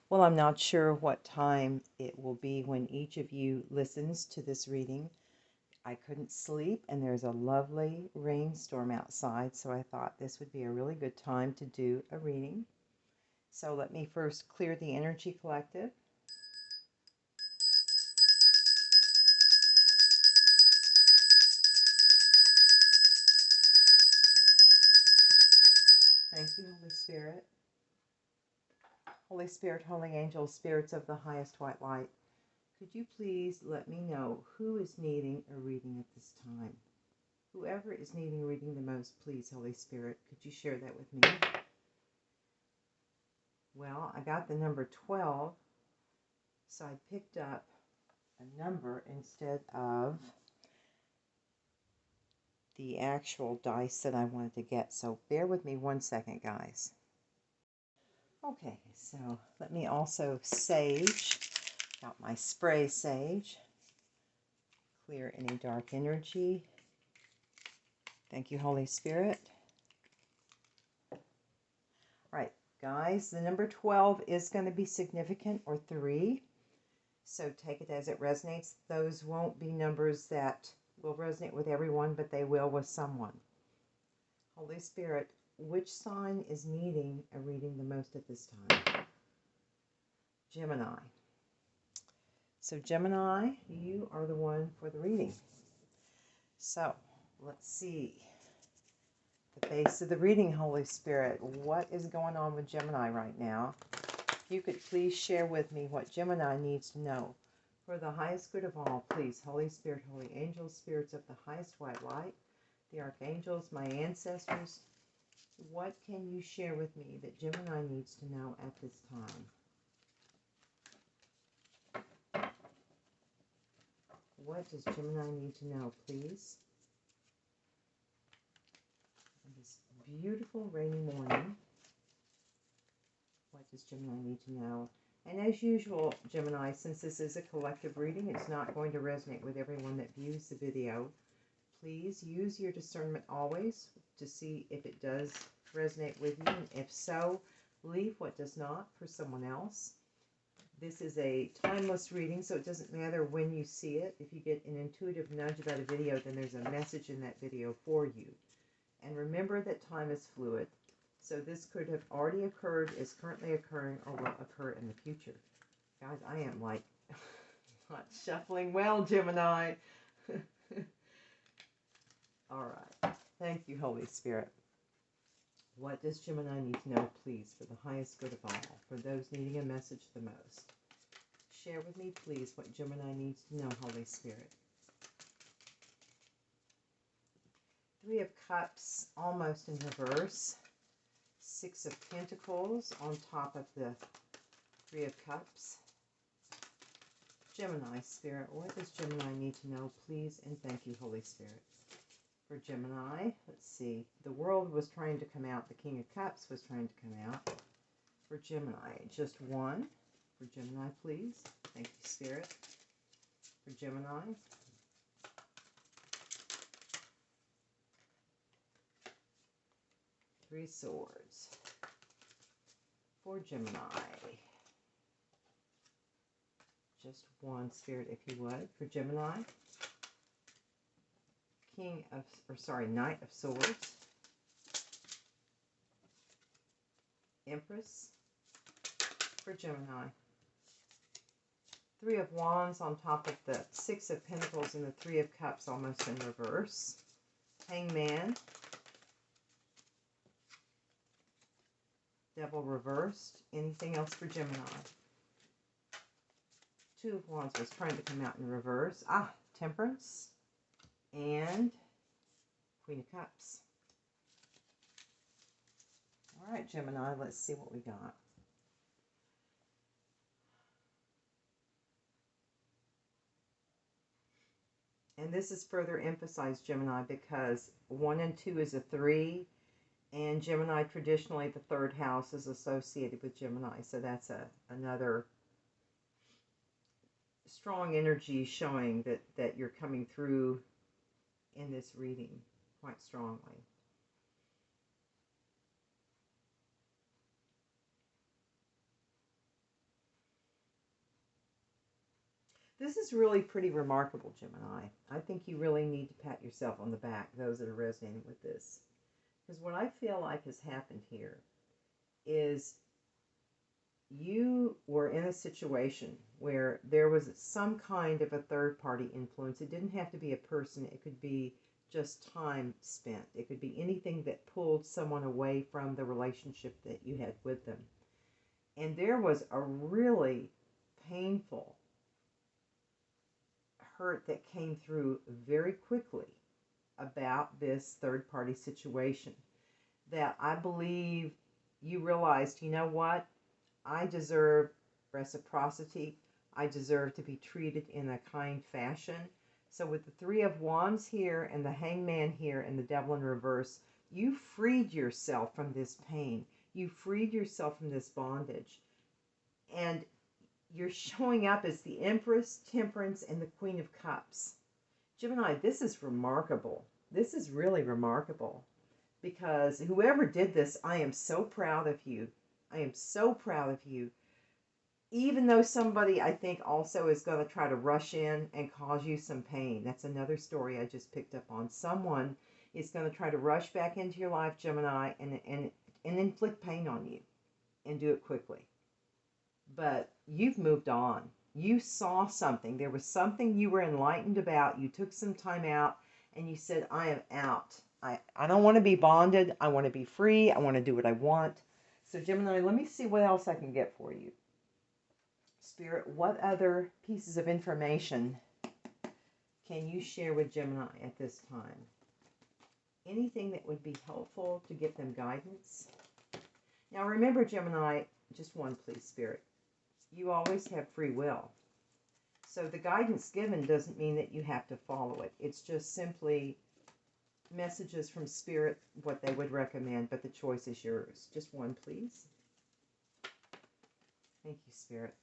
Well, I'm not sure what time it will be when each of you listens to this reading. I couldn't sleep, and there's a lovely rainstorm outside, so I thought this would be a really good time to do a reading. So let me first clear the energy collective. Thank you, Holy Spirit. Holy Spirit, holy angels, spirits of the highest white light, could you please let me know who is needing a reading at this time? Whoever is needing a reading the most, please, Holy Spirit, could you share that with me? Well, I got the number 12, so I picked up a number instead of the actual dice that I wanted to get. So bear with me one second, guys. Okay, so let me also sage. Got my spray sage. Clear any dark energy. Thank you, Holy Spirit. All right, guys, the number 12 is going to be significant, or 3. So take it as it resonates. Those won't be numbers that will resonate with everyone, but they will with someone. Holy Spirit, which sign is needing a reading the most at this time? Gemini. So Gemini, you are the one for the reading. So let's see. The base of the reading, Holy Spirit. What is going on with Gemini right now? If you could please share with me what Gemini needs to know. For the highest good of all, please, Holy Spirit, holy angels, spirits of the highest white light, the archangels, my ancestors, what can you share with me that Gemini needs to know at this time? What does Gemini need to know, please? On this beautiful rainy morning, what does Gemini need to know? And as usual, Gemini, since this is a collective reading, it's not going to resonate with everyone that views the video. Please use your discernment always to see if it does resonate with you, and if so, leave what does not for someone else. This is a timeless reading, so it doesn't matter when you see it. If you get an intuitive nudge about a video, then there's a message in that video for you. And remember that time is fluid. So this could have already occurred, is currently occurring, or will occur in the future. Guys, I am like not shuffling well, Gemini. All right. Thank you, Holy Spirit. What does Gemini need to know, please, for the highest good of all, for those needing a message the most? Share with me, please, what Gemini needs to know, Holy Spirit. 3 of Cups, almost in reverse. 6 of Pentacles on top of the 3 of Cups. Gemini, Spirit, what does Gemini need to know, please? And thank you, Holy Spirit. For Gemini, let's see. The World was trying to come out. The King of Cups was trying to come out. For Gemini, just 1. For Gemini, please. Thank you, Spirit. For Gemini. Three Swords. For Gemini. Just 1, Spirit, if you would. For Gemini. Knight of Swords. Empress. For Gemini. 3 of Wands on top of the 6 of Pentacles and the 3 of Cups almost in reverse. Hangman. Devil reversed. Anything else for Gemini? 2 of Wands was trying to come out in reverse. Temperance. And Queen of Cups. All right, Gemini, let's see what we got. And this is further emphasized, Gemini, because 1 and 2 is a 3, and Gemini, traditionally, the 3rd house is associated with Gemini, so that's another strong energy showing that you're coming through in this reading quite strongly. This is really pretty remarkable, Gemini. I think you really need to pat yourself on the back, those that are resonating with this. Because what I feel like has happened here is you were in a situation where there was some kind of a third party influence. It didn't have to be a person, it could be just time spent. It could be anything that pulled someone away from the relationship that you had with them. And there was a really painful hurt that came through very quickly about this third party situation that I believe you realized, you know what? I deserve reciprocity. I deserve to be treated in a kind fashion. So with the Three of Wands here and the Hangman here and the Devil in reverse, you freed yourself from this pain. You freed yourself from this bondage. And you're showing up as the Empress, Temperance, and the Queen of Cups. Gemini, this is remarkable. This is really remarkable. Because whoever did this, I am so proud of you. I am so proud of you. Even though somebody, I think, also is going to try to rush in and cause you some pain. That's another story I just picked up on. Someone is going to try to rush back into your life, Gemini, and inflict pain on you. And do it quickly. But you've moved on. You saw something. There was something you were enlightened about. You took some time out and you said, I am out. I don't want to be bonded. I want to be free. I want to do what I want. So Gemini, let me see what else I can get for you. Spirit, what other pieces of information can you share with Gemini at this time? Anything that would be helpful to give them guidance? Now remember, Gemini, just one please, Spirit. You always have free will. So the guidance given doesn't mean that you have to follow it. It's just simply messages from Spirit, what they would recommend, but the choice is yours. Just one, please. Thank you, Spirit.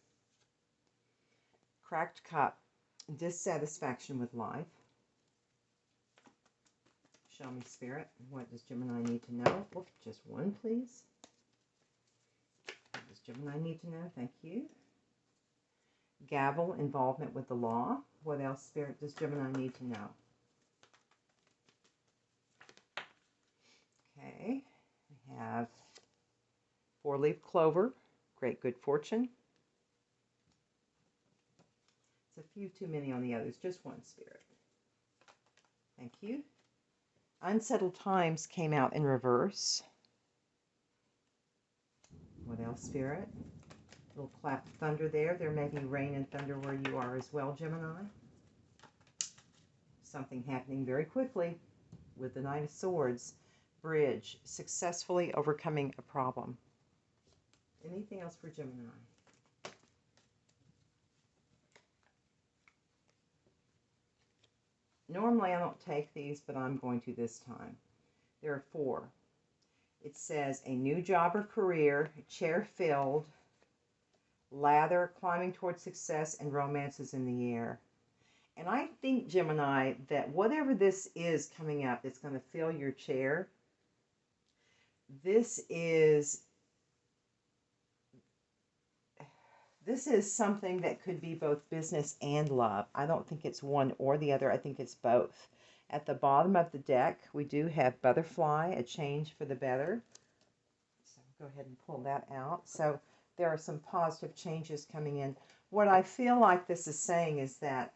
Cracked cup, dissatisfaction with life. Show me, Spirit. What does Gemini need to know? Oh, just one, please. What does Gemini need to know? Thank you. Gavel, involvement with the law. What else, Spirit, does Gemini need to know? Okay, we have four-leaf clover, great good fortune. It's a few too many on the others, just one, Spirit. Thank you. Unsettled times came out in reverse. What else, Spirit? A little clap of thunder there. There may be rain and thunder where you are as well, Gemini. Something happening very quickly with the Nine of Swords. Bridge, successfully overcoming a problem. Anything else for Gemini? Normally I don't take these, but I'm going to this time. There are four. It says a new job or career, chair filled, ladder, climbing towards success, and romance is in the air. And I think, Gemini, that whatever this is coming up that's going to fill your chair, this is something that could be both business and love. I don't think it's one or the other. I think it's both. At the bottom of the deck, we do have butterfly, a change for the better. So go ahead and pull that out. So there are some positive changes coming in. What I feel like this is saying is that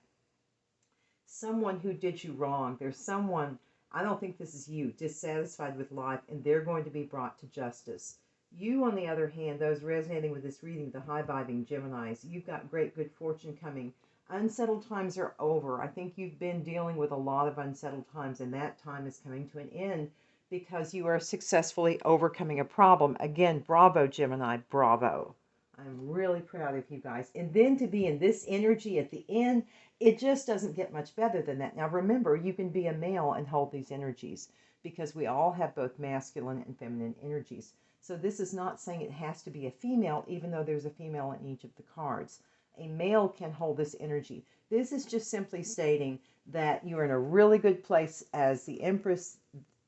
someone who did you wrong, there's someone, I don't think this is you, dissatisfied with life, and they're going to be brought to justice. You, on the other hand, those resonating with this reading, the high-vibing Geminis, you've got great good fortune coming. Unsettled times are over. I think you've been dealing with a lot of unsettled times, and that time is coming to an end because you are successfully overcoming a problem. Again, bravo, Gemini, bravo. I'm really proud of you guys. And then to be in this energy at the end, it just doesn't get much better than that. Now remember, you can be a male and hold these energies because we all have both masculine and feminine energies. So this is not saying it has to be a female, even though there's a female in each of the cards. A male can hold this energy. This is just simply stating that you're in a really good place as the Empress.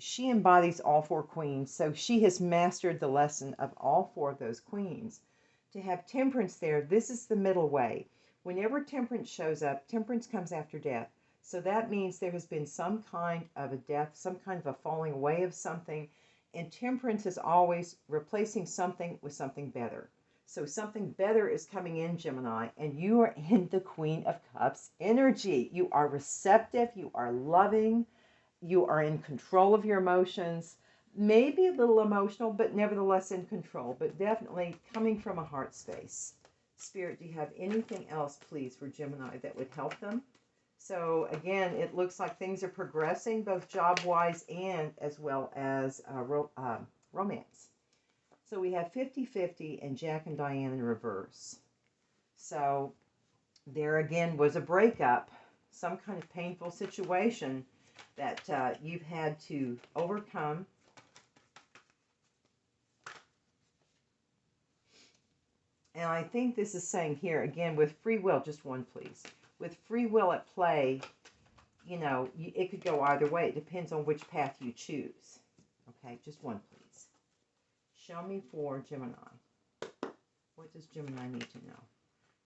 She embodies all four queens, so she has mastered the lesson of all four of those queens. To have Temperance there, this is the middle way. Whenever temperance shows up, temperance comes after death. So that means there has been some kind of a death, some kind of a falling away of something. And temperance is always replacing something with something better. So something better is coming in, Gemini, and you are in the Queen of Cups energy. You are receptive, you are loving, you are in control of your emotions, maybe a little emotional, but nevertheless in control, but definitely coming from a heart space. Spirit, do you have anything else, please, for Gemini that would help them? So again, it looks like things are progressing, both job-wise and as well as romance. So we have 50-50 and Jack and Diane in reverse. So there again was a breakup, some kind of painful situation that you've had to overcome. And I think this is saying here, again, with free will, just one, please. With free will at play, you know, it could go either way. It depends on which path you choose. Okay, just one, please. Show me for Gemini. What does Gemini need to know?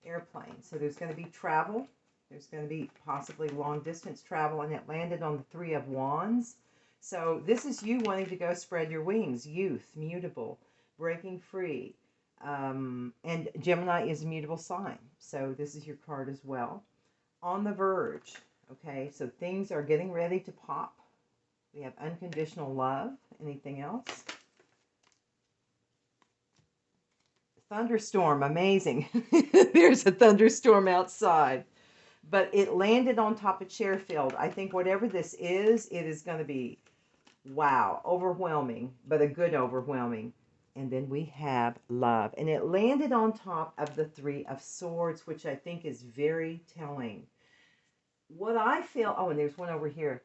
Airplane. So there's going to be travel. There's going to be possibly long distance travel, and it landed on the 3 of Wands. So this is you wanting to go spread your wings. Youth, mutable, breaking free. And Gemini is a mutable sign. So this is your card as well. On the verge. Okay, so things are getting ready to pop. We have unconditional love. Anything else? Thunderstorm, amazing. There's a thunderstorm outside. But it landed on top of Cherfield. I think whatever this is, it is going to be, wow, overwhelming, but a good overwhelming. And then we have love. And it landed on top of the 3 of Swords, which I think is very telling. What I feel, oh, and there's one over here.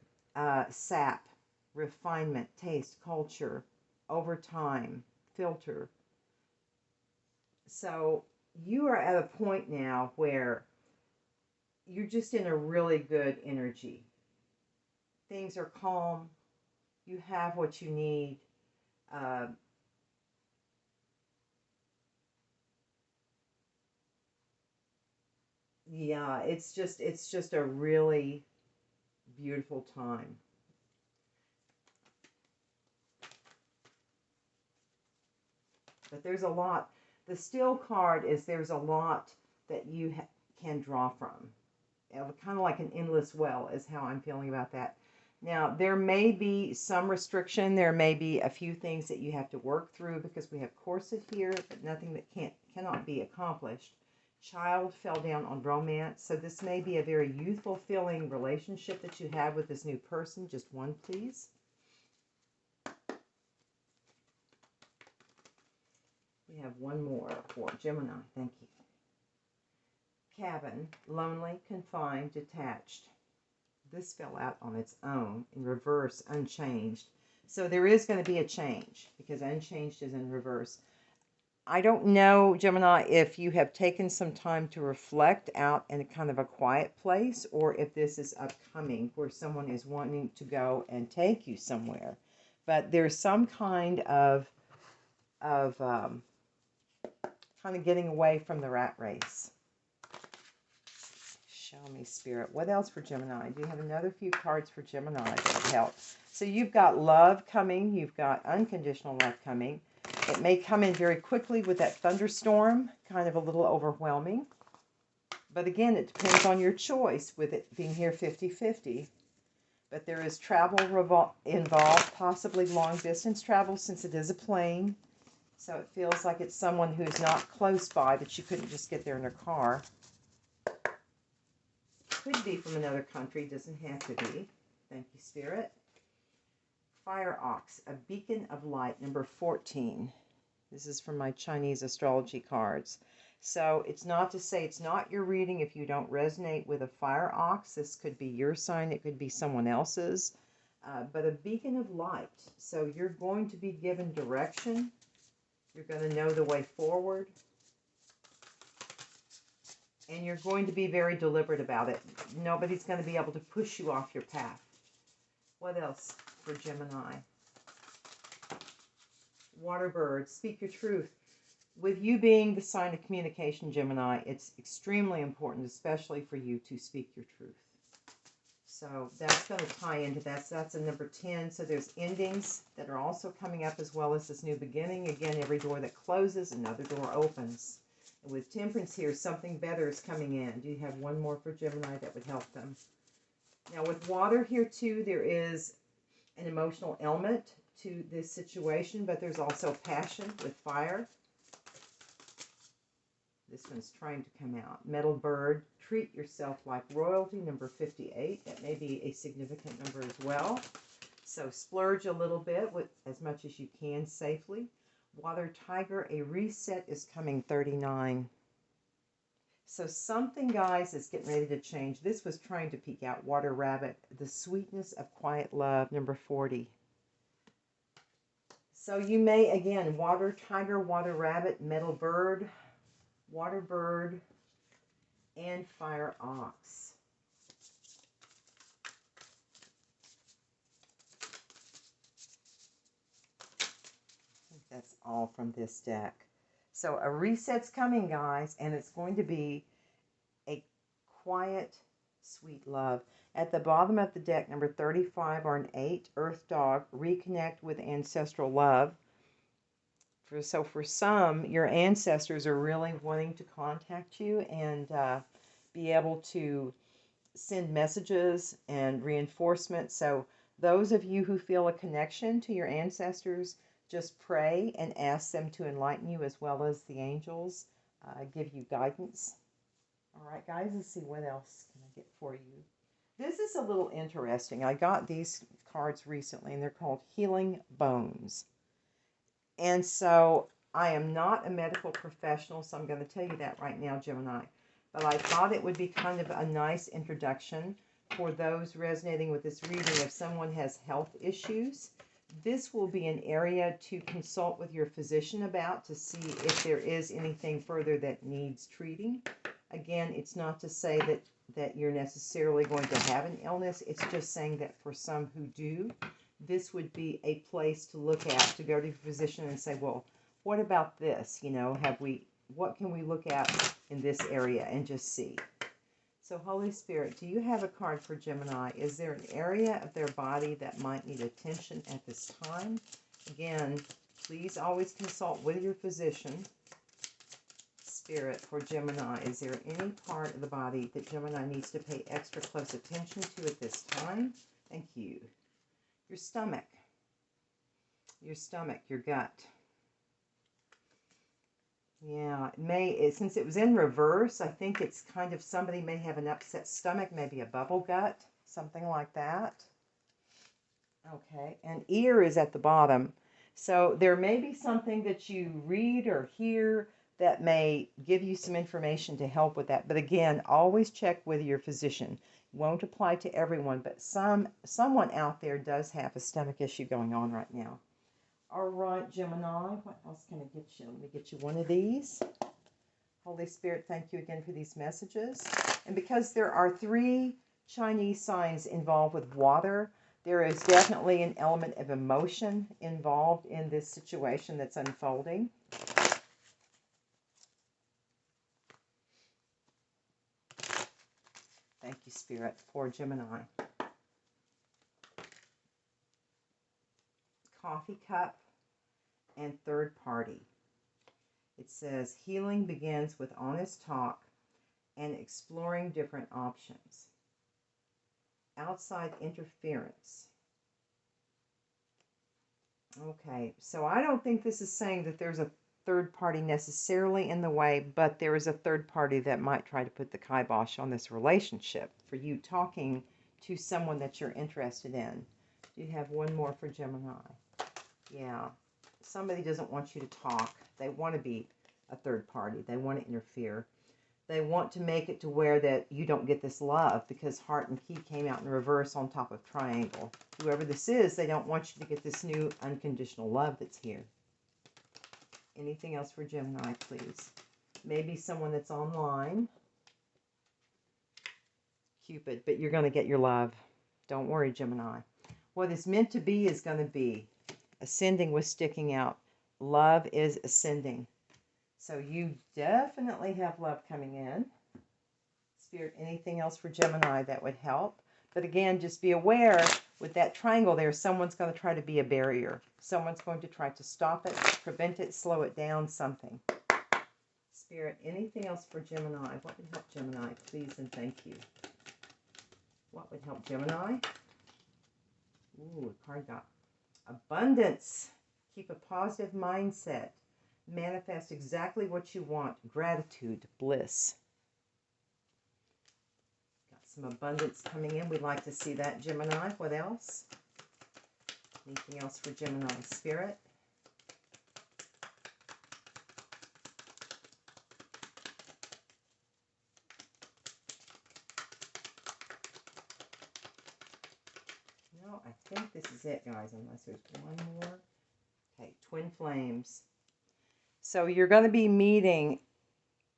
Sap, refinement, taste, culture, over time, filter. So you are at a point now where you're just in a really good energy. Things are calm. You have what you need. Yeah, it's just a really beautiful time. But there's a lot. The Still card is there's a lot that you can draw from. Kind of like an endless well is how I'm feeling about that. Now, there may be some restriction. There may be a few things that you have to work through because we have corset here, but nothing that cannot be accomplished. Child fell down on romance. So this may be a very youthful feeling relationship that you have with this new person. Just one, please. We have one more for Gemini. Thank you. Cabin, lonely, confined, detached. This fell out on its own, in reverse, unchanged. So there is going to be a change, because unchanged is in reverse. I don't know, Gemini, if you have taken some time to reflect out in a kind of a quiet place, or if this is upcoming, where someone is wanting to go and take you somewhere. But there's some kind of getting away from the rat race. Show me, Spirit. What else for Gemini? Do you have another few cards for Gemini that would help? So you've got love coming. You've got unconditional love coming. It may come in very quickly with that thunderstorm, kind of a little overwhelming. But again, it depends on your choice with it being here 50-50. But there is travel involved, possibly long distance travel since it is a plane. So it feels like it's someone who's not close by, but you couldn't just get there in a car. Could be from another country, doesn't have to be. Thank you, Spirit. Fire Ox, a beacon of light, number 14. This is from my Chinese astrology cards. So it's not to say it's not your reading if you don't resonate with a fire ox. This could be your sign. It could be someone else's. But a beacon of light. So you're going to be given direction. You're going to know the way forward. And you're going to be very deliberate about it. Nobody's going to be able to push you off your path. What else for Gemini? Waterbird, speak your truth. With you being the sign of communication, Gemini, it's extremely important, especially for you, to speak your truth. So that's going to tie into that. So that's a number 10. So there's endings that are also coming up, as well as this new beginning. Again, every door that closes, another door opens. And with Temperance here, something better is coming in. Do you have one more for Gemini that would help them? Now with water here too, there is an emotional element to this situation, but there's also passion with fire. This one's trying to come out. Metal bird, treat yourself like royalty, number 58. That may be a significant number as well. So splurge a little bit with as much as you can safely. Water tiger, a reset is coming, 39. So something, guys, is getting ready to change. This was trying to peek out. Water rabbit, the sweetness of quiet love, number 40. So you may, again, water tiger, water rabbit, metal bird, water bird, and fire ox. I think that's all from this deck. So a reset's coming, guys, and it's going to be a quiet, sweet love. At the bottom of the deck, number 35, or an 8, Earth Dog, reconnect with ancestral love. So for some, your ancestors are really wanting to contact you and be able to send messages and reinforcement. So those of you who feel a connection to your ancestors, just pray and ask them to enlighten you, as well as the angels give you guidance. All right, guys, let's see what else can I get for you. This is a little interesting. I got these cards recently, and they're called Healing Bones. And so I am not a medical professional, so I'm going to tell you that right now, Gemini. But I thought it would be kind of a nice introduction for those resonating with this reading. If someone has health issues, this will be an area to consult with your physician about, to see if there is anything further that needs treating. Again, it's not to say that you're necessarily going to have an illness. It's just saying that for some who do, this would be a place to look at, to go to your physician and say, well, what about this? You know, what can we look at in this area, and just see. So Holy Spirit, do you have a card for Gemini? Is there an area of their body that might need attention at this time? Again, please always consult with your physician. Spirit, for Gemini, is there any part of the body that Gemini needs to pay extra close attention to at this time? Thank you. Your stomach, your gut. Yeah, it may, since it was in reverse, I think it's kind of, somebody may have an upset stomach, maybe a bubble gut, something like that. Okay, and ear is at the bottom. So there may be something that you read or hear that may give you some information to help with that. But again, always check with your physician. Won't apply to everyone, but someone out there does have a stomach issue going on right now. All right, Gemini, what else can I get you? Let me get you one of these. Holy Spirit, thank you again for these messages. And because there are 3 Chinese signs involved with water, there is definitely an element of emotion involved in this situation that's unfolding. Thank you, Spirit, for Gemini. Coffee cup and third party. It says, healing begins with honest talk and exploring different options. Outside interference. Okay, so I don't think this is saying that there's a third party necessarily in the way, but there is a third party that might try to put the kibosh on this relationship for you talking to someone that you're interested in. You have one more for Gemini. Yeah, somebody doesn't want you to talk. They want to be a third party. They want to interfere. They want to make it to where that you don't get this love, because heart and key came out in reverse on top of triangle. Whoever this is, they don't want you to get this new unconditional love that's here. Anything else for Gemini, please? Maybe someone that's online. Cupid, but you're going to get your love. Don't worry, Gemini. What is meant to be is going to be. Ascending was sticking out. Love is ascending. So you definitely have love coming in. Spirit, anything else for Gemini that would help? But again, just be aware with that triangle there, someone's going to try to be a barrier. Someone's going to try to stop it, prevent it, slow it down, something. Spirit, anything else for Gemini? What would help Gemini, please and thank you? What would help Gemini? Ooh, a card got abundance. Keep a positive mindset. Manifest exactly what you want. Gratitude, bliss. Got some abundance coming in. We'd like to see that, Gemini. What else? Anything else for Gemini? Spirit? No, I think this is it, guys, unless there's one more. Okay, twin flames. So you're going to be meeting,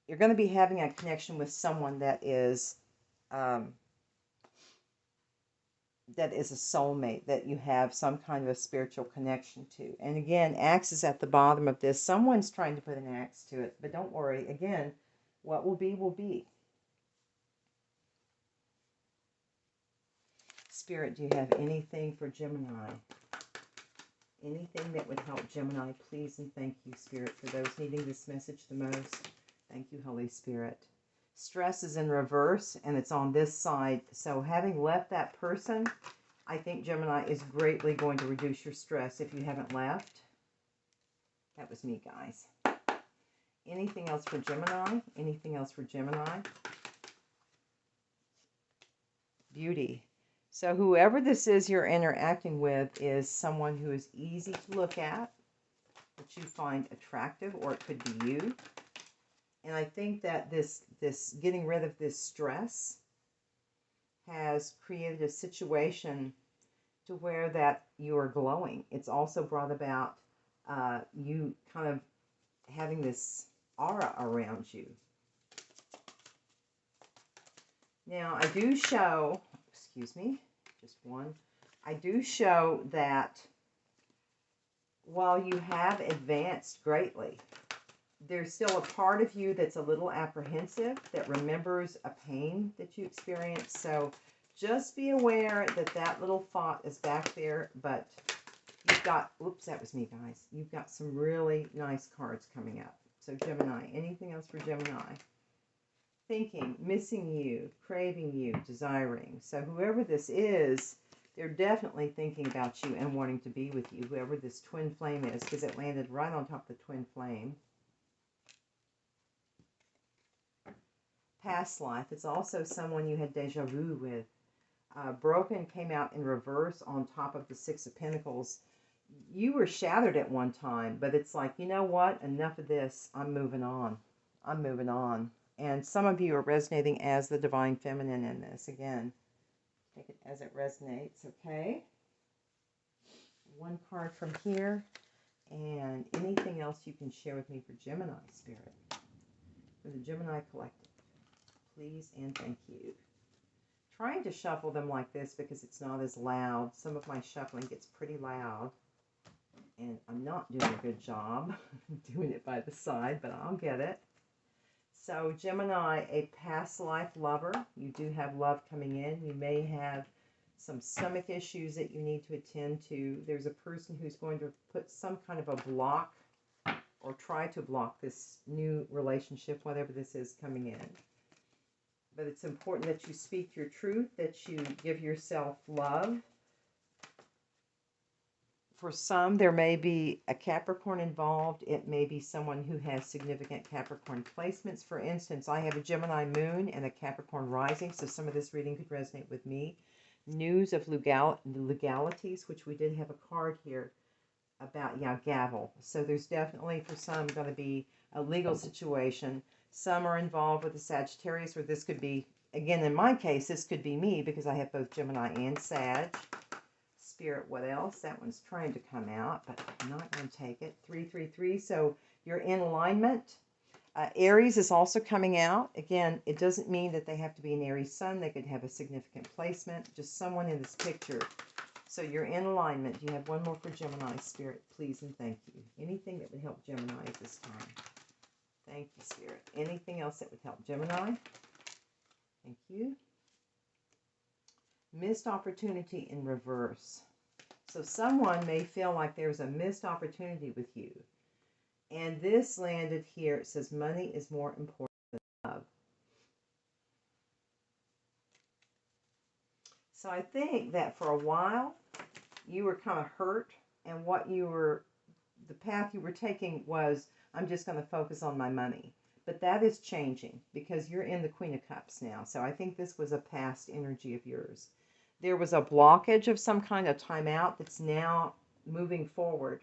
you're going to be having a connection with someone that is a soulmate, that you have some kind of a spiritual connection to. And again, axe is at the bottom of this. Someone's trying to put an axe to it, but don't worry. Again, what will be, will be. Spirit, do you have anything for Gemini? Anything that would help Gemini, please and thank you, Spirit, for those needing this message the most. Thank you, Holy Spirit. Stress is in reverse, and it's on this side. So having left that person, I think Gemini is greatly going to reduce your stress if you haven't left. That was me, guys. Anything else for Gemini? Anything else for Gemini? Beauty. So whoever this is you're interacting with is someone who is easy to look at, that you find attractive, or it could be you. And I think that this getting rid of this stress has created a situation to where that you are glowing. It's also brought about you kind of having this aura around you. Now, I do show, excuse me, just one. I do show that while you have advanced greatly, there's still a part of you that's a little apprehensive, that remembers a pain that you experienced. So just be aware that that little thought is back there, but you've got, oops, that was me, guys. You've got some really nice cards coming up. So Gemini, anything else for Gemini? Thinking, missing you, craving you, desiring. So whoever this is, they're definitely thinking about you and wanting to be with you, whoever this twin flame is, because it landed right on top of the twin flame. Past life. It's also someone you had deja vu with. Broken came out in reverse on top of the Six of Pentacles. You were shattered at one time, but it's like, you know what? Enough of this. I'm moving on. I'm moving on. And some of you are resonating as the Divine Feminine in this. Again, take it as it resonates, okay? One card from here. And anything else you can share with me for Gemini, Spirit. For the Gemini Collective. Please and thank you. Trying to shuffle them like this because it's not as loud. Some of my shuffling gets pretty loud. And I'm not doing a good job doing it by the side, but I'll get it. So Gemini, a past life lover. You do have love coming in. You may have some stomach issues that you need to attend to. There's a person who's going to put some kind of a block or try to block this new relationship, whatever this is coming in. But it's important that you speak your truth, that you give yourself love. For some, there may be a Capricorn involved. It may be someone who has significant Capricorn placements. For instance, I have a Gemini moon and a Capricorn rising, so some of this reading could resonate with me. News of legalities, which we did have a card here about, yeah, gavel. So there's definitely, for some, going to be a legal situation. Some are involved with the Sagittarius, or this could be, again, in my case, this could be me because I have both Gemini and Sag. Spirit, what else? That one's trying to come out, but I'm not going to take it. 333, so you're in alignment. Aries is also coming out. Again, it doesn't mean that they have to be an Aries sun. They could have a significant placement. Just someone in this picture. So you're in alignment. Do you have one more for Gemini, Spirit? Please and thank you. Anything that would help Gemini at this time? Thank you, Spirit. Anything else that would help Gemini? Thank you. Missed opportunity in reverse. So someone may feel like there's a missed opportunity with you. And this landed here. It says money is more important than love. So I think that for a while, you were kind of hurt. And the path you were taking was, I'm just going to focus on my money. But that is changing because you're in the Queen of Cups now. So I think this was a past energy of yours. There was a blockage of some kind of timeout that's now moving forward.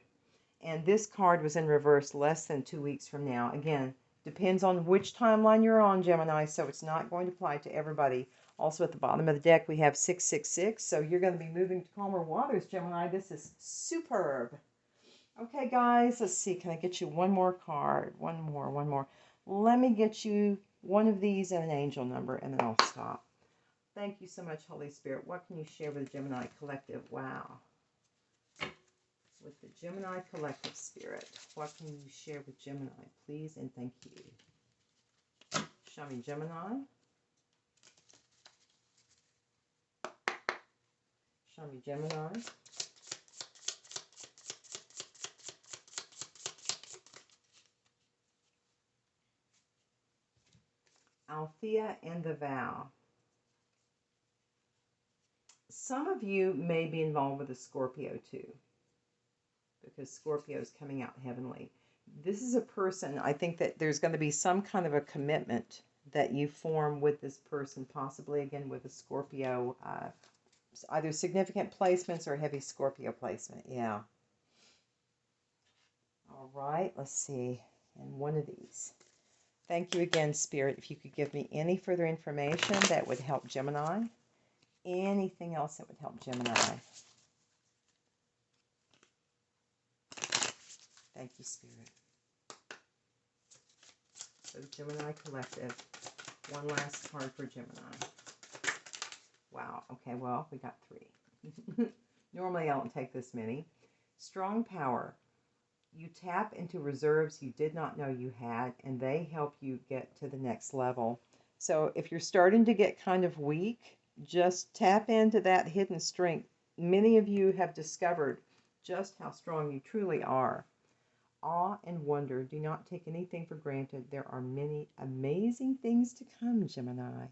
And this card was in reverse less than 2 weeks from now. Again, depends on which timeline you're on, Gemini, so it's not going to apply to everybody. Also at the bottom of the deck, we have 666, so you're going to be moving to calmer waters, Gemini. This is superb. Okay, guys, let's see. Can I get you one more card? One more. Let me get you one of these and an angel number, and then I'll stop. Thank you so much, Holy Spirit. What can you share with the Gemini Collective? Wow. With the Gemini Collective, Spirit, what can you share with Gemini? Please and thank you. Show me Gemini. Show me Gemini. Althea and the Vow. Some of you may be involved with a Scorpio too, because Scorpio is coming out heavenly. This is a person, I think that there's going to be some kind of a commitment that you form with this person, possibly again with a Scorpio, either significant placements or heavy Scorpio placement. Yeah. All right, let's see. And one of these. Thank you again, Spirit. If you could give me any further information that would help Gemini. Anything else that would help Gemini. Thank you, Spirit. So Gemini Collective. One last card for Gemini. Wow. Okay, well, we got 3. Normally, I don't take this many. Strong power. You tap into reserves you did not know you had, and they help you get to the next level. So if you're starting to get kind of weak, just tap into that hidden strength. Many of you have discovered just how strong you truly are. Awe and wonder. Do not take anything for granted. There are many amazing things to come, Gemini.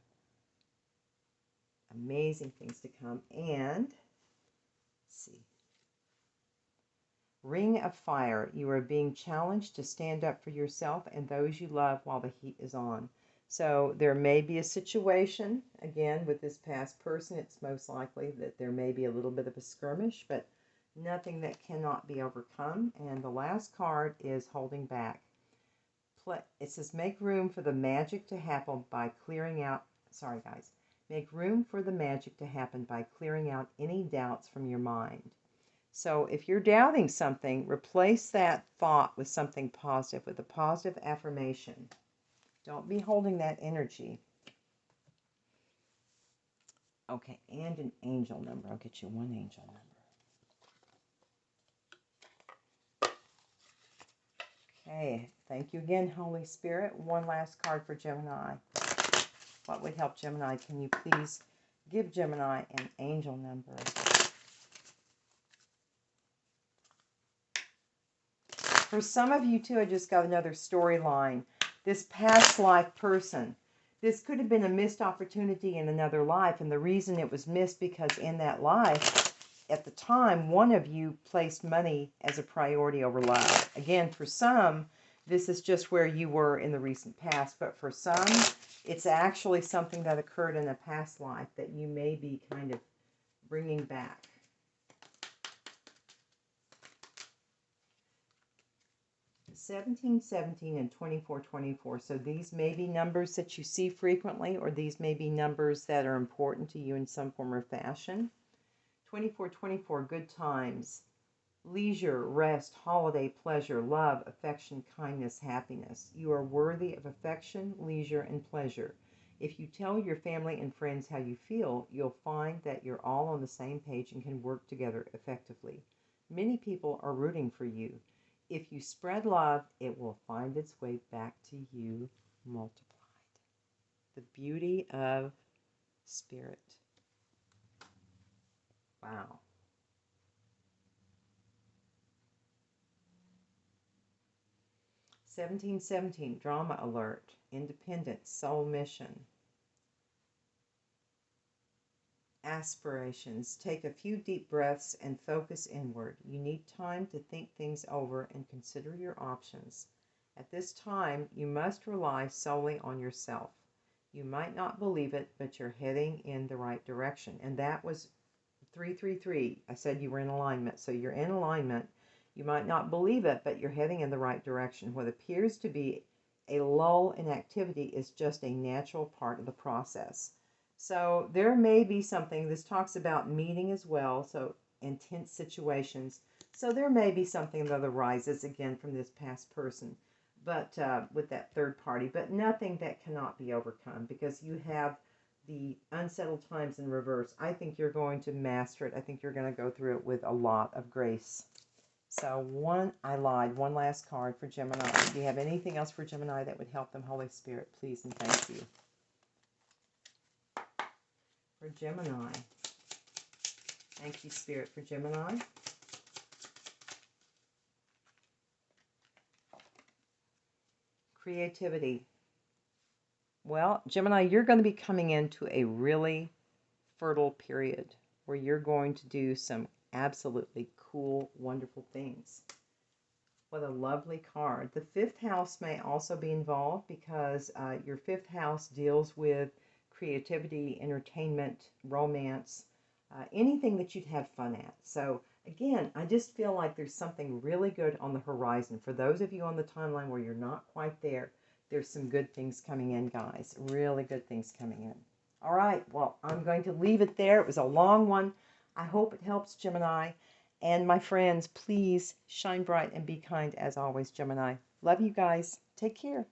Amazing things to come. And, let's see. Ring of Fire. You are being challenged to stand up for yourself and those you love while the heat is on. So there may be a situation, again, with this past person. It's most likely that there may be a little bit of a skirmish, but nothing that cannot be overcome. And the last card is Holding Back. It says, make room for the magic to happen by clearing out, sorry guys, make room for the magic to happen by clearing out any doubts from your mind. So if you're doubting something, replace that thought with something positive, with a positive affirmation. Don't be holding that energy. Okay, and an angel number. I'll get you one angel number. Okay, thank you again, Holy Spirit. One last card for Gemini. What would help Gemini? Can you please give Gemini an angel number? For some of you, too, I just got another storyline. This past life person. This could have been a missed opportunity in another life, and the reason it was missed because in that life, at the time, one of you placed money as a priority over love. Again, for some, this is just where you were in the recent past, but for some, it's actually something that occurred in a past life that you may be kind of bringing back. (1717) and (2424). So these may be numbers that you see frequently, or these may be numbers that are important to you in some form or fashion. (2424), good times, leisure, rest, holiday, pleasure, love, affection, kindness, happiness. You are worthy of affection, leisure, and pleasure. If you tell your family and friends how you feel, you'll find that you're all on the same page and can work together effectively. Many people are rooting for you. If you spread love, it will find its way back to you multiplied. The beauty of spirit. Wow. (1717) drama alert. Independence, soul mission. Aspirations. Take a few deep breaths and focus inward. You need time to think things over and consider your options. At this time, you must rely solely on yourself. You might not believe it, but you're heading in the right direction. And that was 333. I said you were in alignment. So you're in alignment. You might not believe it, but you're heading in the right direction. What appears to be a lull in activity is just a natural part of the process. So there may be something, this talks about meeting as well, so intense situations. So there may be something that arises again from this past person, but with that third party, but nothing that cannot be overcome because you have the unsettled times in reverse. I think you're going to master it. I think you're going to go through it with a lot of grace. So I lied. One last card for Gemini. Do you have anything else for Gemini that would help them, Holy Spirit? Please and thank you. For Gemini. Thank you, Spirit, for Gemini. Creativity. Well, Gemini, you're going to be coming into a really fertile period where you're going to do some absolutely cool, wonderful things. What a lovely card. The fifth house may also be involved because your fifth house deals with creativity, entertainment, romance, anything that you'd have fun at. So again, I just feel like there's something really good on the horizon. For those of you on the timeline where you're not quite there, there's some good things coming in, guys. Really good things coming in. All right, well, I'm going to leave it there. It was a long one. I hope it helps, Gemini. And my friends, please shine bright and be kind as always, Gemini. Love you guys. Take care.